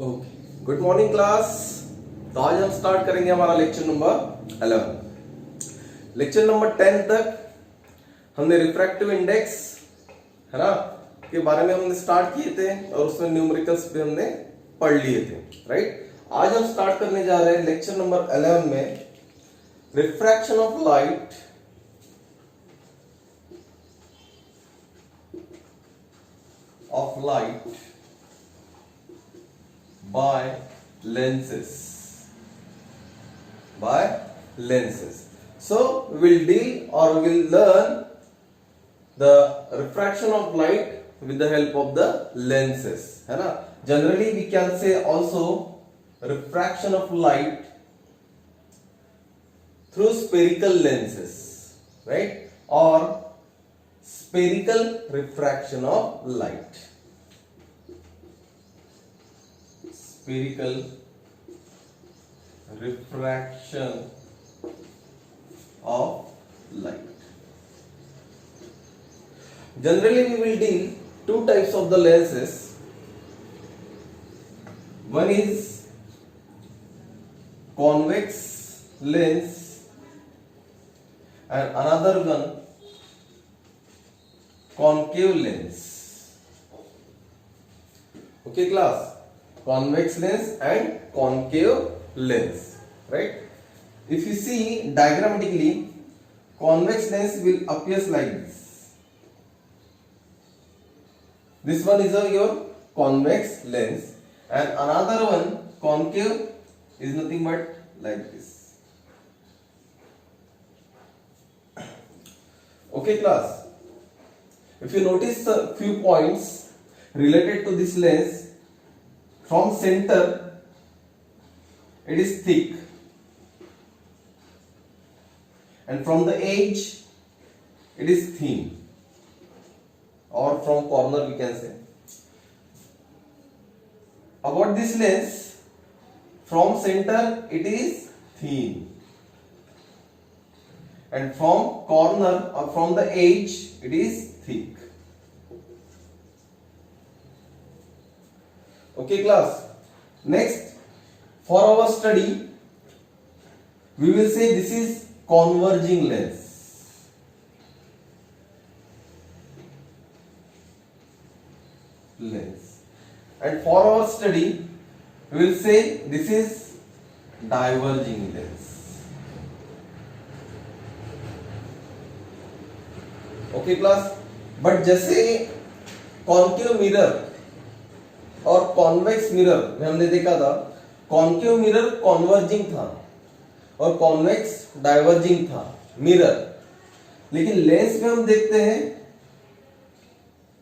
Okay, good morning class. तो आज हम स्टार्ट करेंगे हमारा लेक्चर नंबर 11। लेक्चर नंबर 10 तक हमने रिफ्रैक्टिव इंडेक्स है ना के बारे में हमने स्टार्ट किए थे और उसमें न्यूमेरिकल्स भी हमने पढ़ लिए थे, राइट। आज हम स्टार्ट करने जा रहे हैं लेक्चर नंबर 11 में refraction of light by lenses. So we'll deal or we'll learn the refraction of light with the help of the lenses, है ना। Generally we can say also refraction of light through spherical lenses, right, or spherical refraction of light. Spherical refraction of light. Generally we will deal two types of the lenses. One is convex lens and another one concave lens. Okay class, convex lens and concave lens, right? If you see diagrammatically, convex lens will appears like this. This one is your convex lens and another one concave is nothing but like this. Okay class, if you notice a few points related to this lens, from center it is thick and from the edge it is thin, or from corner we can say. About this lens, from center it is thin and from corner or from the edge it is thick. Okay class, next for our study we will say this is converging lens. And for our study we will say this is diverging lens. Okay class, but जैसे concave mirror और convex mirror में हमने देखा था, concave mirror converging था और convex diverging था mirror, लेकिन लेंस में हम देखते हैं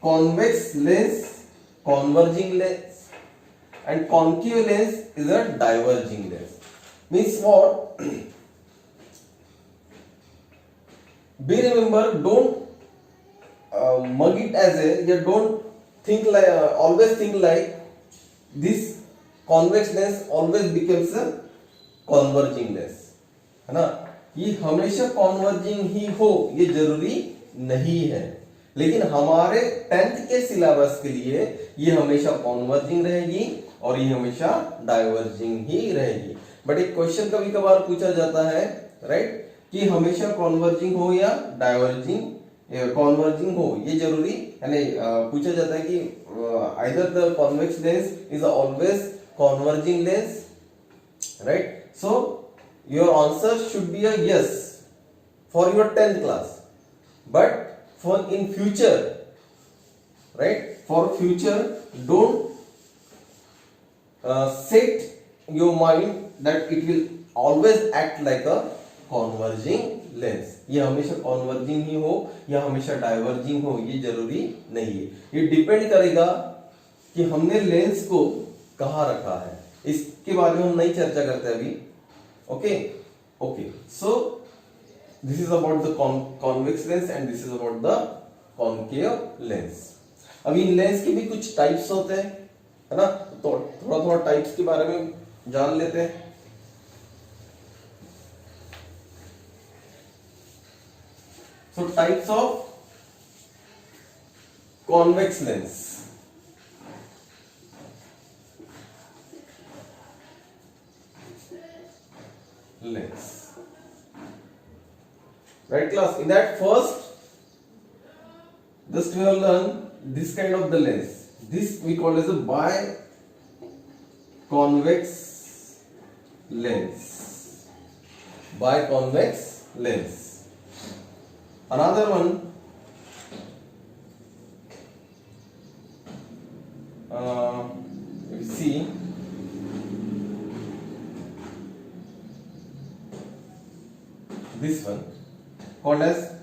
convex lens converging lens and concave lens is a diverging lens. Means what? Be remember, don't mug it as a, you don't think like always think like this convex lens always becomes a converging lens, है ना। ये हमेशा converging ही हो ये जरूरी नहीं है, लेकिन हमारे 10th के सिलेबस के लिए ये हमेशा converging रहेगी और ये हमेशा diverging ही रहेगी. बट एक क्वेश्चन कभी कभार पूछा जाता है, राइट, कि हमेशा converging हो या diverging कॉन्वर्जिंग हो ये जरूरी यानी पूछा जाता है कि either the convex lens is always converging lens, right. So your answer should be a yes for your 10th class, but for in future, right, for future don't set your mind that it will always act like a converging lens. ये हमेशा converging ही हो या हमेशा diverging हो ये जरूरी नहीं है. ये डिपेंड करेगा कि हमने लेंस को कहां रखा है, इसके बारे में हम नहीं चर्चा करते अभी. Okay okay, so this is about the convex lens and this is about the concave lens. अब इन लेंस के भी कुछ टाइप्स होते हैं, है ना, तो थोड़ा थोड़ा टाइप्स के बारे में जान लेते हैं. So types of convex lens. lens. Right class? In that first, just we have learned this kind of the lens. This we call as a biconvex lens. Biconvex lens. Another one, you see, this one called as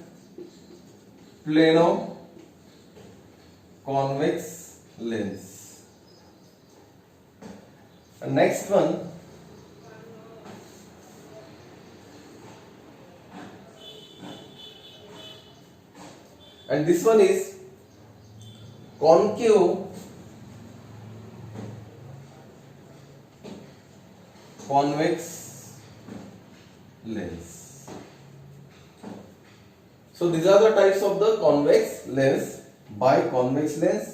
plano convex lens. And next one, and this one is concave convex lens. So these are the types of the convex lens. Biconvex lens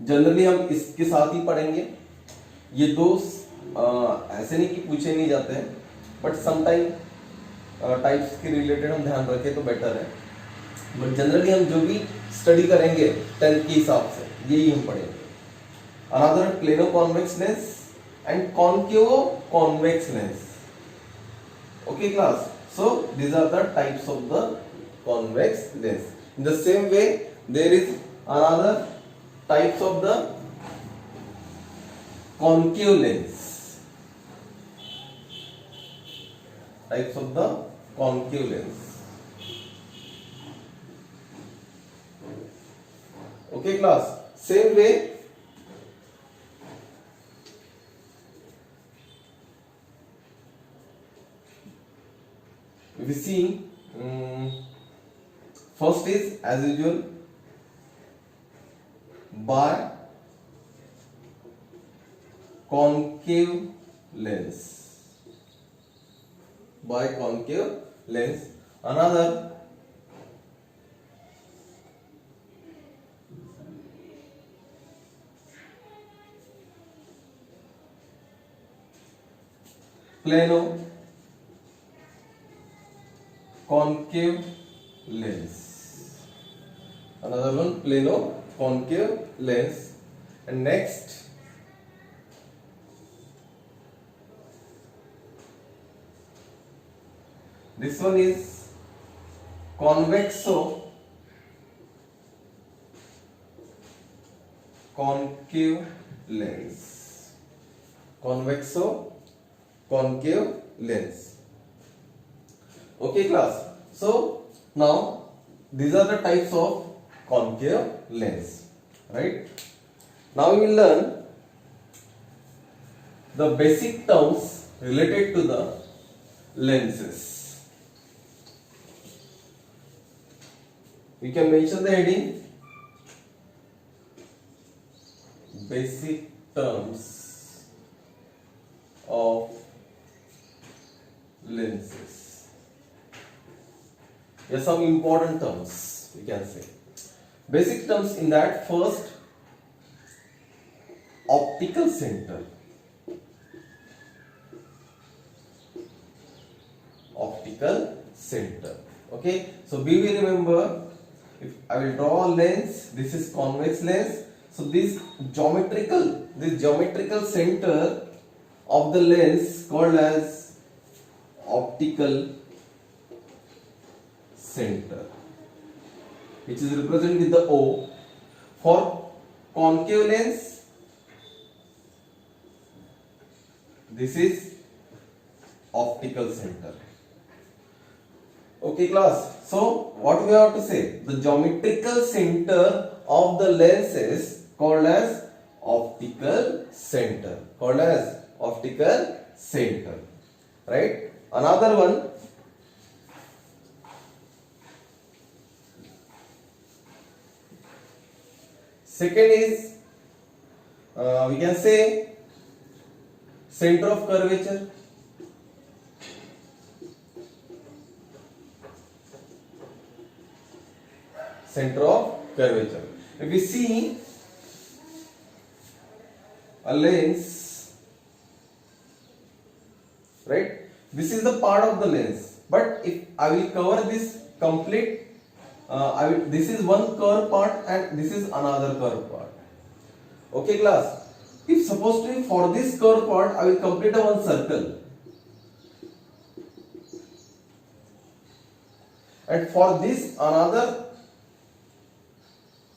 generally हम इसके साथ ही पढ़ेंगे. ये दो ऐसे नहीं कि पूछे नहीं जाते हैं, बट समटाइम टाइप्स के रिलेटेड हम ध्यान रखें तो बेटर है. बट जनरली हम जो भी स्टडी करेंगे 10th के हिसाब से यही हम पढ़ेंगे. Another plano convex lens and concave convex lens. Okay class, so these are the types of the convex lens. In the same way, there is another types of the concave lens. Types of the concave lens. Okay class, same way we see first is as usual biconcave lens. Biconcave lens. Another plano concave lens. Another one plano concave lens. And next this one is convexo concave lens. Convexo concave lens. Okay class, so now these are the types of concave lens, right? Now we will learn the basic terms related to the lenses. We can mention the heading basic terms of lenses. There are some important terms we can say. Basic terms in that, first, optical center. Optical center. Okay, so we will remember, if I will draw a lens, this is convex lens. So this geometrical center of the lens called as optical center, which is represented with the O. For concave lens, this is optical center. Okay class, so what we have to say, the geometrical center of the lens is called as optical center. Called as optical center, right? Another one, second is we can say center of curvature. Center of curvature. If we see a lens, right, this is the part of the lens, but if I will cover this complete, this is one curve part and this is another curve part. Okay class, if suppose to for this curve part I will complete a one circle, and for this another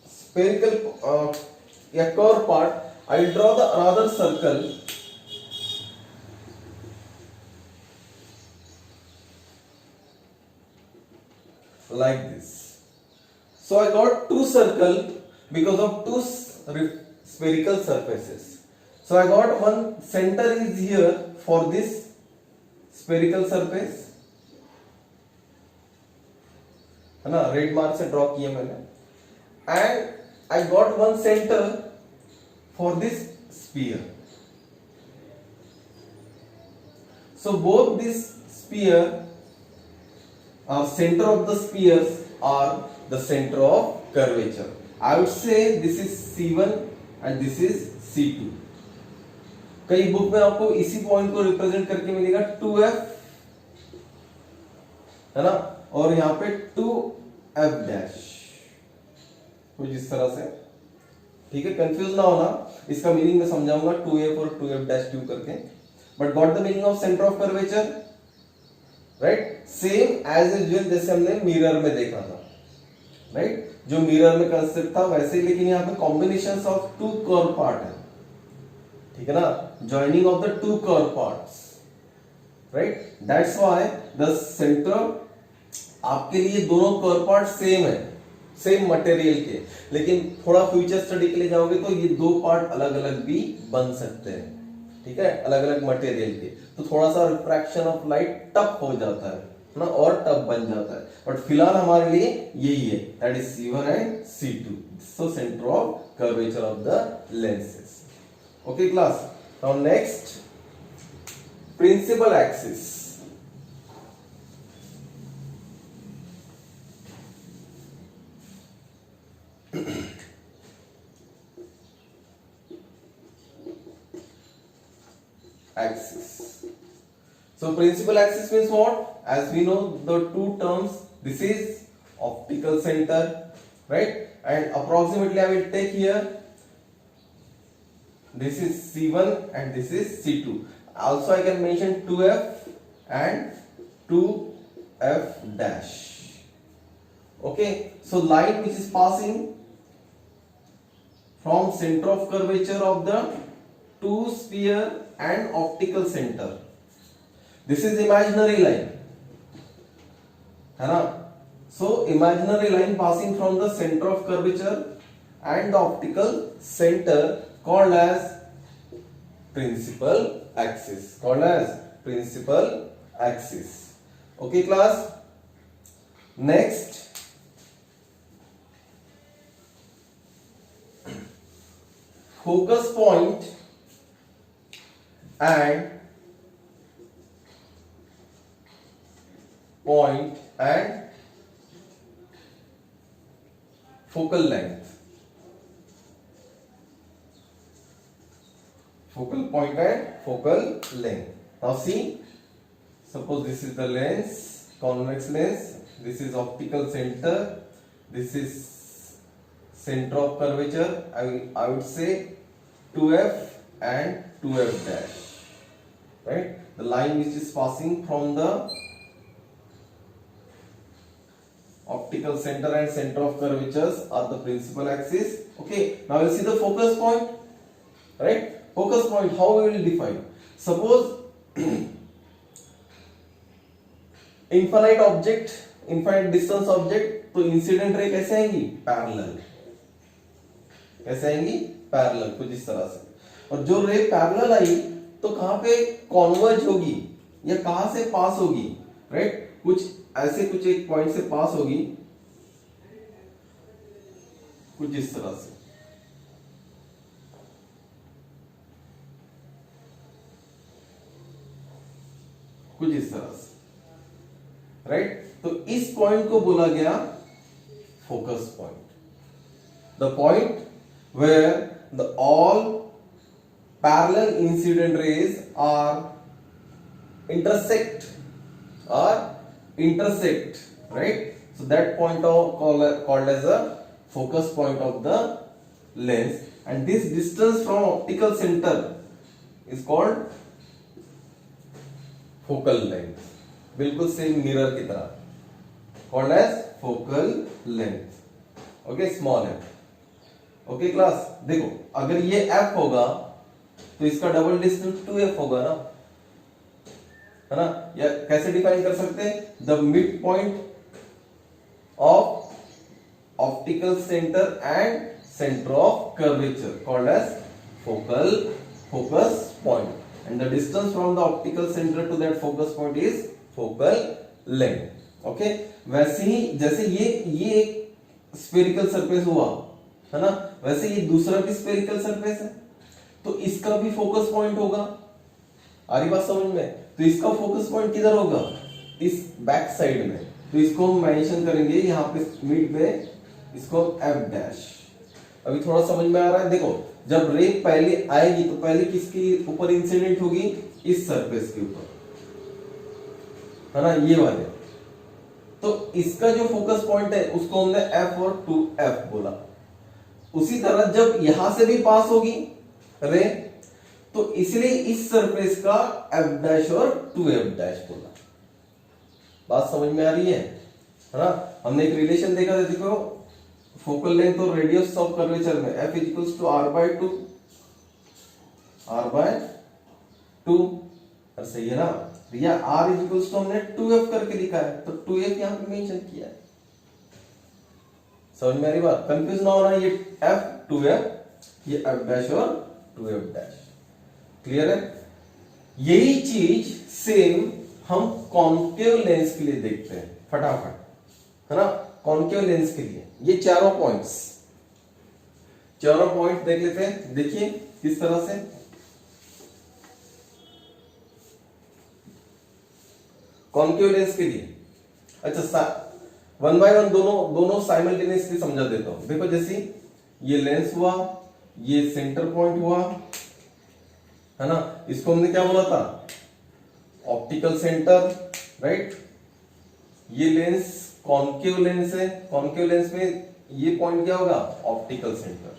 spherical curve part I will draw the another circle like this. So I got two circle because of two spherical surfaces. So I got one center is here for this spherical surface, है ना, red mark से draw किया मैंने, and I got one center for this sphere. So both this sphere, center of the spheres are the center of curvature. I would say this is C1 and this is C2. कई book में आपको इसी point को represent करके मिलेगा 2F, है ना, और यहाँ पे 2F डैश, कुछ इस तरह से, ठीक है, कंफ्यूज ना होना, इसका मीनिंग मैं समझाऊंगा 2F और 2F डैश क्यों करके, but got the meaning of centre of curvature, right, same as usual जैसे हमने मिरर में देखा था, राइट, जो मिरर में कंसेप्ट था वैसे ही, लेकिन यहाँ पे combination of two curve part है, ठीक है ना, joining of the two curve parts, right, that's why the centre, आपके लिए दोनों कर्व पार्ट सेम है, सेम मटेरियल के, लेकिन थोड़ा फ्यूचर स्टडी के लिए जाओगे तो ये दो पार्ट अलग अलग भी बन सकते हैं, ठीक है, अलग अलग मटेरियल के, तो थोड़ा सा रिफ्रैक्शन ऑफ लाइट टफ हो जाता है ना, और टफ बन जाता है, बट फिलहाल हमारे लिए यही है, that is C1 and C2, so centre of curvature of the lenses. Okay class, now next, principal axis. Axis. So principal axis means what? As we know the two terms, this is optical center, right? And approximately I will take here, this is C1 and this is C2. Also I can mention 2F and 2F dash. Okay, so line which is passing from center of curvature of the two sphere and optical center. This is imaginary line, है ना? So imaginary line passing from the center of curvature and the optical center called as principal axis. Called as principal axis. Okay, class. Next, focus point and focal length. Focal point and focal length. Now see, suppose this is the lens, convex lens, this is optical center, this is center of curvature, I would say 2F and 2F dash, right, the line which is passing from the optical center and center of curvatures are the principal axis. Okay, now we'll see the focus point, right, focus point, how we will define. Suppose infinite object, infinite distance object, तो incident ray कैसे आएंगी, parallel, कैसे आएंगी, parallel, कुछ इस तरह से, और जो रे पैरेलल आई तो कहां पे कॉन्वर्ज होगी या कहां से पास होगी, राइट, कुछ ऐसे, कुछ एक पॉइंट से पास होगी, कुछ इस तरह से, कुछ इस तरह से, राइट, तो इस पॉइंट को बोला गया focus point, the point where the all parallel incident rays are intersect or intersect, right? So that point of called as a focus point of the lens, and this distance from optical center is called focal length. बिल्कुल same mirror की तरह, called as focal length. Okay, small है. Okay class, देखो अगर ये f होगा तो इसका डबल डिस्टेंस 2f होगा ना, है ना? या कैसे डिफाइन कर सकते हैं? The mid point of optical centre and centre of curvature called as focus point, and the distance from the optical center to that focus point is focal length. Okay, वैसे ही जैसे ये एक स्फेरिकल सरफेस हुआ, है ना, वैसे ये दूसरा भी स्फेरिकल सरफेस है, तो इसका भी फोकस पॉइंट होगा. आ रही बात समझ में? तो इसका फोकस पॉइंट किधर होगा? इस बैक साइड में. तो इसको हम मेंशन करेंगे यहाँ पे मिड पे, इसको एफ डैश. अभी थोड़ा समझ में आ रहा है? देखो, जब रे पहले आएगी तो पहले किसके ऊपर इंसिडेंट होगी? इस सरफेस के ऊपर, है ना, ये वाले. तो इसका जो फोकस पॉइंट है उसको हमने एफ और 2f बोला. उसी तरह जब यहां से भी पास होगी रे, तो इसलिए इस सरफेस का एफ डैश और 2f डैश बोला. बात समझ में आ रही है ना? हमने एक रिलेशन देखा था, देखो, फोकल लेंथ और रेडियस ऑफ कर्वेचर में f इक्वल्स टू r/2 और सही है ना? या r इक्वल्स टू हमने 2f करके लिखा है, तो 2f यहां पे मेंशन किया है. समझ में आ रही बात? कंफ्यूज ना होना, ये f 2f, ये f डैश और 2f डैश. क्लियर है? यही चीज सेम हम कॉन्केव लेंस के लिए देखते हैं फटाफट, है ना? कॉन्केव लेंस के लिए ये चारों पॉइंट देख लेते हैं. देखिए किस तरह से. कॉन्केव लेंस के लिए, अच्छा, वन बाय वन दोनों साइमल्टेनियसली समझा देता हूं. देखो, जैसे ये लेंस हुआ, ये सेंटर पॉइंट हुआ, है ना, इसको हमने क्या बोला था? Optical centre, right? ये लेंस कॉन्केव लेंस है, कॉन्केव लेंस में ये पॉइंट क्या होगा? Optical centre.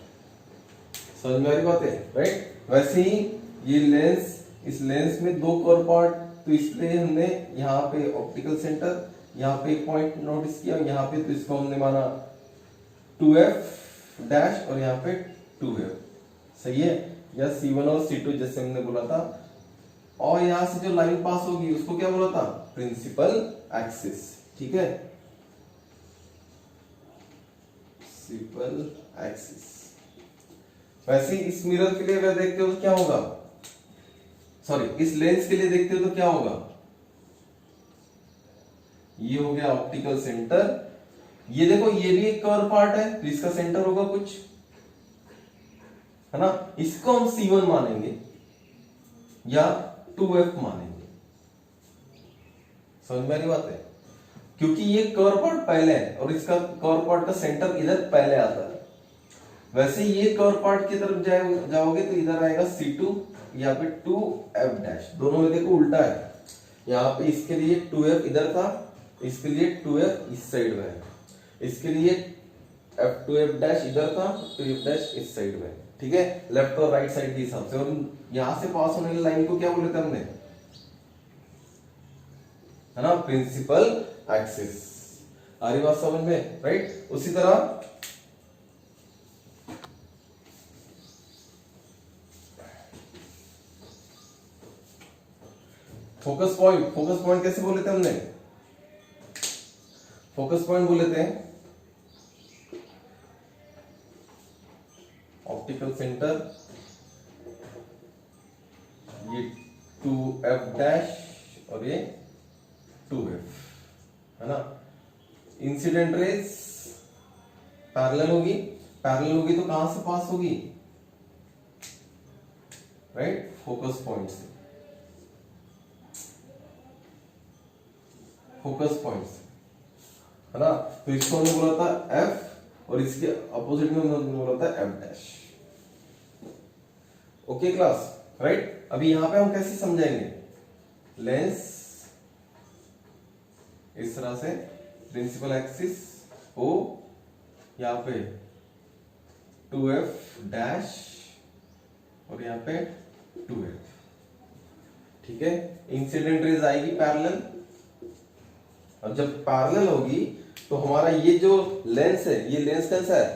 समझ में आ रही बात है, राइट? वैसे ही ये लेंस, इस लेंस में दो कर्व पार्ट, तो इसलिए हमने यहाँ पे ऑप्टिकल सेंटर, यहाँ पे एक पॉइंट नोटिस किया, यहाँ पे, तो इसको हमने माना 2f डैश और यहाँ पे 2f. सही है? या C1 और C2 जैसे हमने बोला था. और यहां से जो लाइन पास होगी उसको क्या बोला था? Principal axis. ठीक है, प्रिंसिपल एक्सिस. वैसे इस मिरर के लिए अगर देखते हो तो क्या होगा? सॉरी, इस लेंस के लिए देखते हो तो क्या होगा? ये हो गया ऑप्टिकल सेंटर. ये देखो, ये भी एक कर्व पार्ट है, तो इसका सेंटर होगा कुछ, है ना? इसको हम C1 मानेंगे या 2f मानेंगे. समझ में आ रही बात है? क्योंकि ये कर्व पार्ट पहले है और इसका कर्व पार्ट का सेंटर इधर पहले आता है. वैसे ये कर्व पार्ट की तरफ जाओगे तो इधर आएगा C2, यहाँ पे 2f डैश. दोनों में देखो उल्टा है. यहाँ पे इसके लिए 2f इधर था, इसके लिए 2f इस साइड में है. इसके लिए f2f डैश इधर था, 2f डैश इस साइड में. ठीक है, लेफ्ट और राइट साइड के हिसाब से. और यहां से पास होने वाली लाइन को क्या बोले थे हमने? है ना, प्रिंसिपल एक्सिस. आ रही बात समझ में, राइट? उसी तरह फोकस पॉइंट कैसे बोले थे हमने? फोकस पॉइंट बोले थे ऑप्टिकल सेंटर, ये 2f डैश और ये 2f, है ना? इंसिडेंट रेज पैरेलल होगी तो कहां से पास होगी? राइट, फोकस पॉइंट से. है ना? तो इसको हमने बोला था f और इसके अपोजिट में हमने बोला था f dash. Okay class, right? अभी यहां पे हम कैसे समझाएंगे? लेंस इस तरह से, प्रिंसिपल एक्सिस ओ, यहाँ पे 2f डैश और यहाँ पे 2f, ठीक है। इंसिडेंट रेज आएगी पैरेलल, और जब पैरेलल होगी तो हमारा ये जो लेंस है, ये लेंस कैसा है,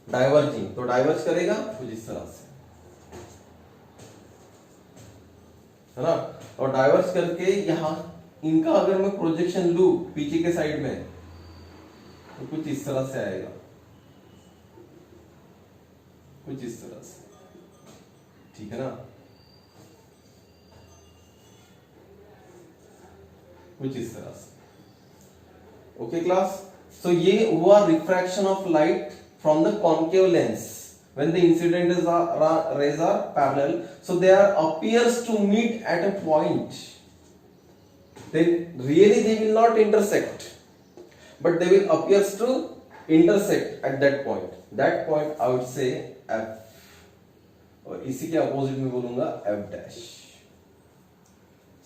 डाइवर्जिंग, तो डाइवर्ज करेगा कुछ इस तरह से, है ना। और डाइवर्ज करके यहां इनका अगर मैं प्रोजेक्शन लू पीछे के साइड में, तो कुछ इस तरह से आएगा, कुछ इस तरह से, ठीक है ना, कुछ इस तरह से। ओके क्लास, सो ये हुआ refraction of light from the concave lens when the incident rays are parallel, so they are appears to meet at a point, then really they will not intersect, but they will appears to intersect at that point. That point I would say f, और इसी के opposite में बोलूंगा f dash।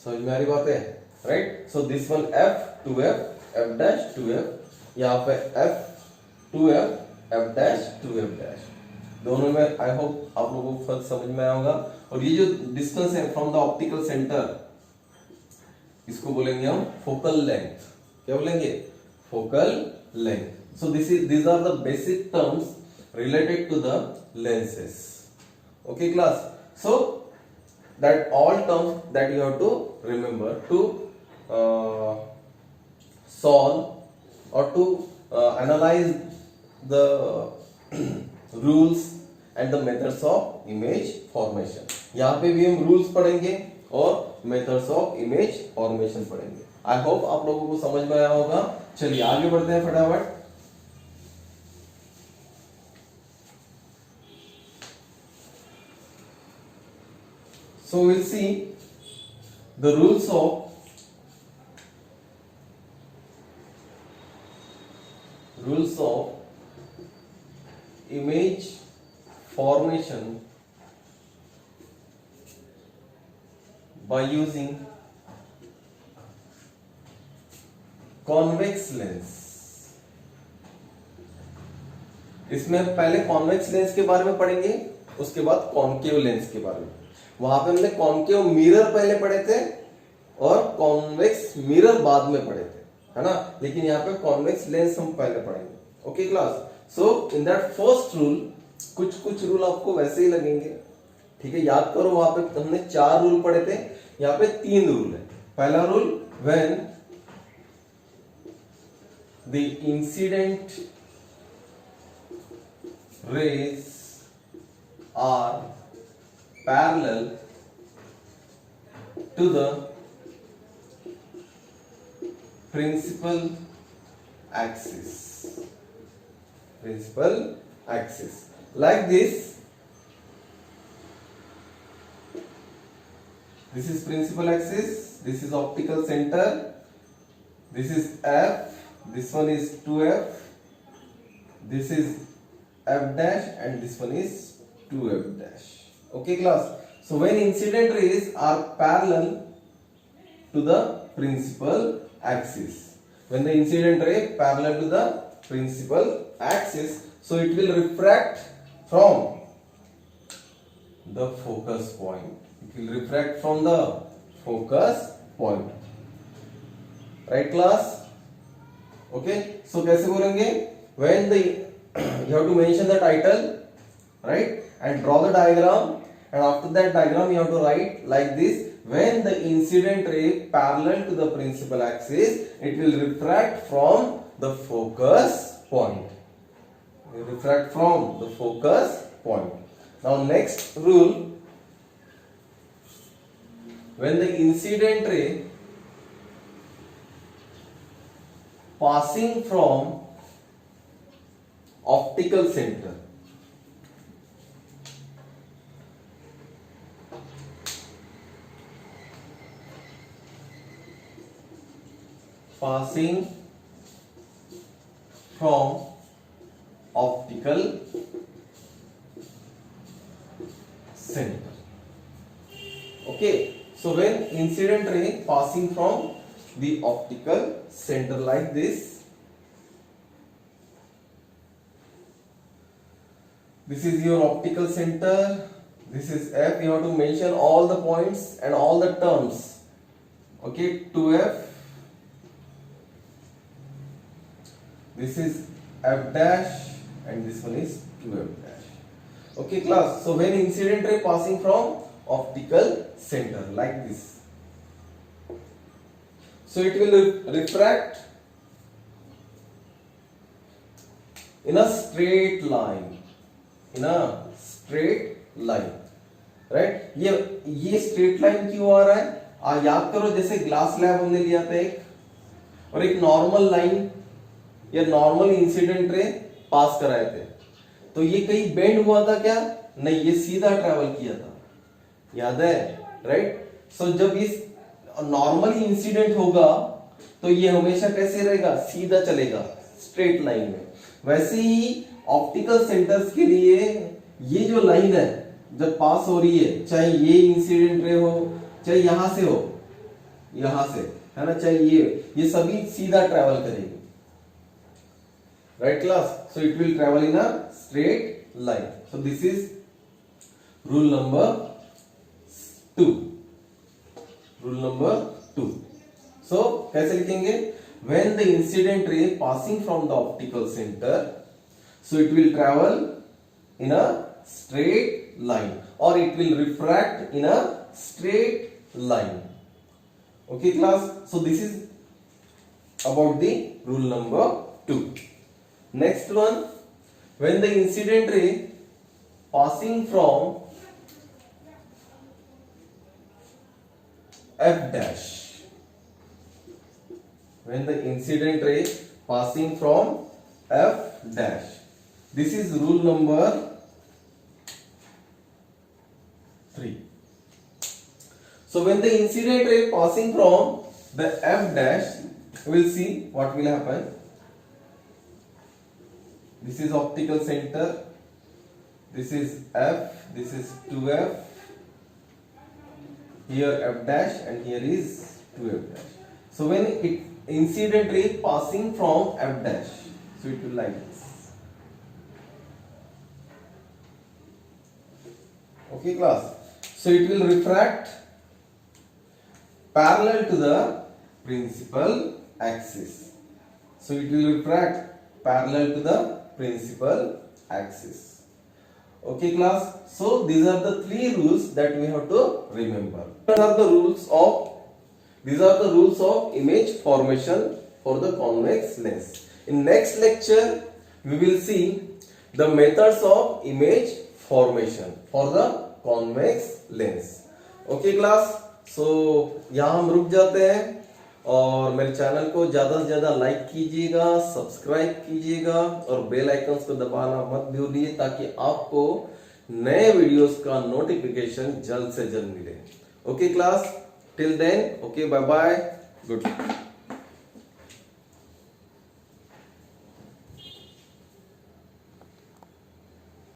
समझ में आ रही बात है, right. So this one f 2f f dash 2f, यहाँ पे f 2f f dash 2f dash, दोनों में आई होप आप लोगों को फर्क समझ में आया होगा। और ये जो डिस्टेंस है फ्रॉम द ऑप्टिकल सेंटर, इसको बोलेंगे हम फोकल लेंथ। क्या बोलेंगे, focal length. So these are the basic terms related to the lenses. Okay class, so that all terms that you have to remember to solve or to analyze the rules and the methods of image formation. यहाँ पे भी हम rules पढ़ेंगे और methods of image formation पढ़ेंगे। I hope आप लोगों को समझ में आया होगा। चलिए आगे बढ़ते हैं फटाफट। So will see the rules of image formation by using convex lens। इसमें पहले कॉन्वेक्स लेंस के बारे में पढ़ेंगे, उसके बाद कॉन्केव लेंस के बारे में। वहां पे हमने कॉन्केव मिरर पहले पढ़े थे और कॉन्वेक्स मिरर बाद में पढ़े थे, है ना। लेकिन यहाँ पे कॉन्वेक्स लेंस हम पहले पढ़ेंगे। Okay class, so in that first rule कुछ रूल आपको वैसे ही लगेंगे, ठीक है। याद करो वहां पे हमने 4 रूल पढ़े थे, यहाँ पे 3 रूल है। पहला rule, when the incident rays are parallel to the principal axis like this is principal axis, this is optical center, this is f, this one is 2f, this is f dash and this one is 2f dash. Okay class, so when incident rays are parallel to the principal axis, when the incident ray parallel to the principal axis, so it will refract from the focus point. It will refract from the focus point. Right class? Okay. So कैसे बोलेंगे? When the you have to mention the title, right? And draw the diagram. And after that diagram you have to write like this. When the incident ray parallel to the principal axis, it will refract from the focus point. Refract from the focus point. Now next rule, when the incident ray passing from optical center optical center. Okay, so incident ray passing from the optical center like this. This is your optical center. This is F. You have to mention all the points and all the terms. Okay, 2F. This is F dash and this one is 2F dash. Okay class, so when incident ray passing from optical center like this, so it will refract in a straight line, right? ये straight line क्यों आ रहा है? याद करो जैसे glass lab हमने लिया था एक, और एक नॉर्मल लाइन या नॉर्मल इंसिडेंट रे पास कराए थे, तो ये कहीं बेंड हुआ था क्या? नहीं, ये सीधा ट्रैवल किया था, याद है, राइट? सो जब इस नॉर्मली इंसिडेंट होगा तो ये हमेशा कैसे रहेगा? सीधा चलेगा, स्ट्रेट लाइन में। वैसे ही ऑप्टिकल सेंटर्स के लिए ये जो लाइन है जब पास हो रही है, चाहे ये इंसिडेंट रे हो, चाहे यहां से हो, यहां से, है ना, चाहे ये सभी सीधा ट्रैवल करेगी, right class? So it will travel in a straight line. So this is rule number 2. Rule number 2. So कैसे लिखेंगे? When the incident ray passing from the optical center, so it will travel in a straight line or it will refract in a straight line. Okay class? So this is about the rule number 2. Next one, when the incident ray passing from F dash, when the incident ray passing from F dash, this is rule number 3. So when the incident ray passing from the F dash, we will see what will happen. This is optical center, this is F, this is 2F, here F dash and here is 2F dash. So when it incident ray passing from F dash, so it will like this. Okay class, so it will refract parallel to the principal axis. So it will refract parallel to the principal axis. Okay class, so these are the 3 rules that we have to remember. These are the rules of image formation for the convex lens. In next lecture we will see the methods of image formation for the convex lens. Okay class, so यहाँ हम रुक जाते हैं और मेरे channel को ज्यादा से ज्यादा लाइक कीजिएगा, सब्सक्राइब कीजिएगा और बेल आइकन्स को दबाना मत भूलिए ताकि आपको नए वीडियोस का नोटिफिकेशन जल्द से जल्द मिले. Okay class, till then, okay, bye bye, good.